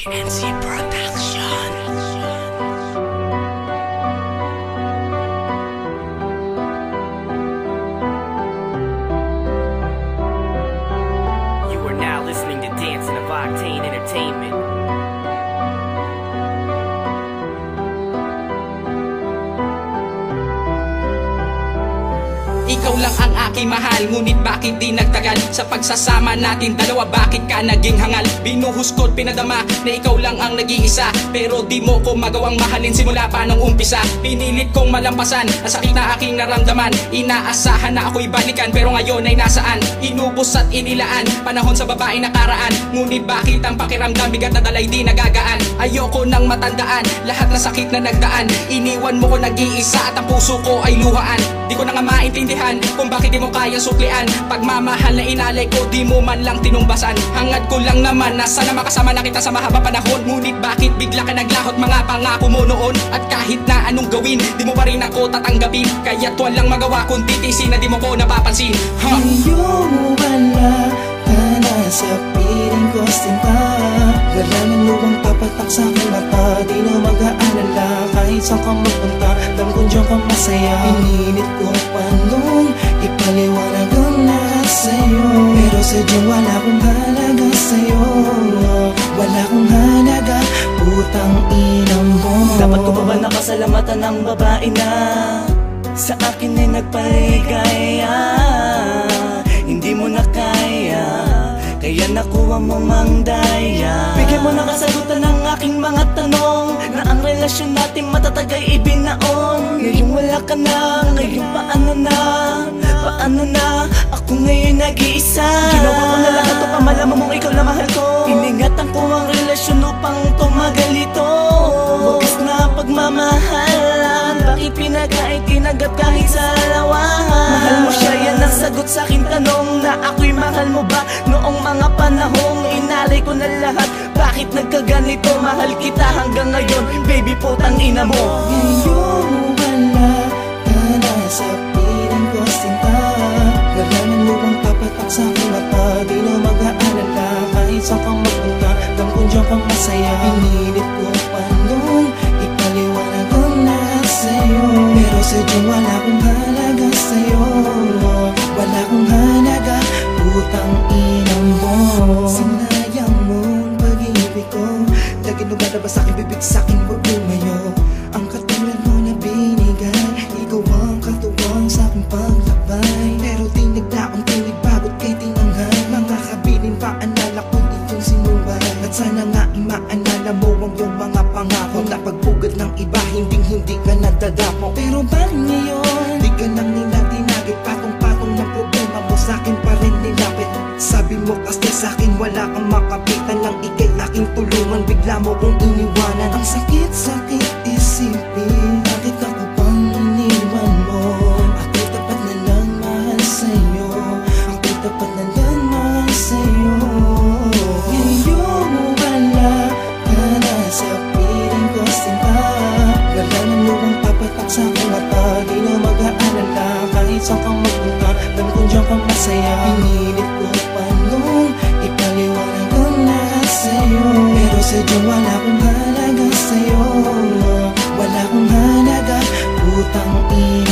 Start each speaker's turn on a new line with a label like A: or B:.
A: NC Production. You are now listening to Dancing of Octane Entertainment.
B: Ikaw lang ang aking mahal, ngunit bakit di nagtagal sa pagsasama natin dalawa? Bakit ka naging hangal? Binuhos ko't pinadama na ikaw lang ang nag-iisa, pero di mo ko magawang mahalin simula pa nung umpisa. Pinilit kong malampasan ang sakit na aking naramdaman. Inaasahan na ako'y balikan, pero ngayon ay nasaan? Inubos at inilaan panahon sa babae nakaraan, ngunit bakit ang pakiramdam bigat na dalay di nagagaan? Ayoko nang matandaan lahat na sakit na nagdaan. Iniwan mo ko nag-iisa at ang puso ko ay luhaan. Di ko na nga maintindihan kung bakit di mo kayang suklian. Pagmamahal na inalay ko, di mo man lang tinumbasan. Hangad ko lang naman na sana makasama na kita sa mahaba panahon, ngunit bakit bigla ka naglahot mga pangako mo noon? At kahit na anong gawin, di mo pa rin ako tatanggapin. Kaya't walang magawa kung titisin na di mo ko napapansin.
C: Ngayong wala ka na sa piling ko sinta, wala nang luwang papatak sa aking mata. Di na mag-aalala kahit saan ka magpunta, damkong diyan ka masaya. Pinilit ko panong ipaliwanag ang lahat sa'yo, pero sadyang wala akong halaga sa'yo. Wala akong halaga, putang inang mo. Dapat ko pa ba nakasalamatan ng babae na sa akin ay nagpaligaya? Hindi mo na kaya, kaya nakuha mo mang daya. Bigyan mo na kasagutan ng aking mga tanong, na ang relasyon natin matatag ay ibinaon. Ngayon wala ka na, ngayon paano na? Paano na? Ako ngayon nag-iisa. Ginawa ko na lahat upang malaman mong ikaw na mahal ko. Iningatan ko ang relasyon upang tumagal ito. Wagas na pagmamahalan, bakit pinagkait tinagap kahit sa alawahan? Mahal mo siya, yan ang sagot sa aking tanong, na ako'y mahal mo ba? Noong mga panahong inalay ko na lahat, bakit nagkaganito? Mahal kita hanggang ngayon, baby putang ina mo. Ngayong wala ka na sa piling ko sinta, wala nang luwang papatak sa aking mata. Di na mag-aalala kahit saan kang magpunta, damkong diyan kang masaya. Pinilit ko panong ipaliwanag ang lahat sa'yo, pero sadyang wala akong halaga sa'yo. Wala akong halaga, putang inang mo. Sinayang mong pag-ibig ko, lagi lumalabas sa'king bibig, sa'king huwag lumayo. Ang katulad mo na binigay, ikaw ang katuwang sa'king paglakbay, pero tinig na akong tinig bagot kay tinanghay. Mga kabilin paalala ko itong sinuway, at sana nga imaalala mo ang iyong mga pangako, na pagpugad ng iba hindi ka nadadapo. Pero bakit ngayon di ka nang nila tinagit? Patong-patong ng problema mo sa'kin pa rin nilapit. Sabi mo kasi sa'kin wala kang makapitan, nang ikay aking tulungan bigla mo kong iniwanan. Ang sakit-sakit isipin, bakit ako pang iniwan mo? Ako'y tapat na lang mahal sa'yo, ako'y tapat na lang mahal sa'yo. Ngayong wala ka na sa piling ko sinta, wala nang luwang papatak sa aking mata. Di na mag-aalala kahit saan kang magpunta, damkong diyan kang masaya. Pinilit ko panong ipaliwanag ang lahat sa'yo, pero sadyang wala akong halaga sa'yo. Wala akong halaga, putang ina.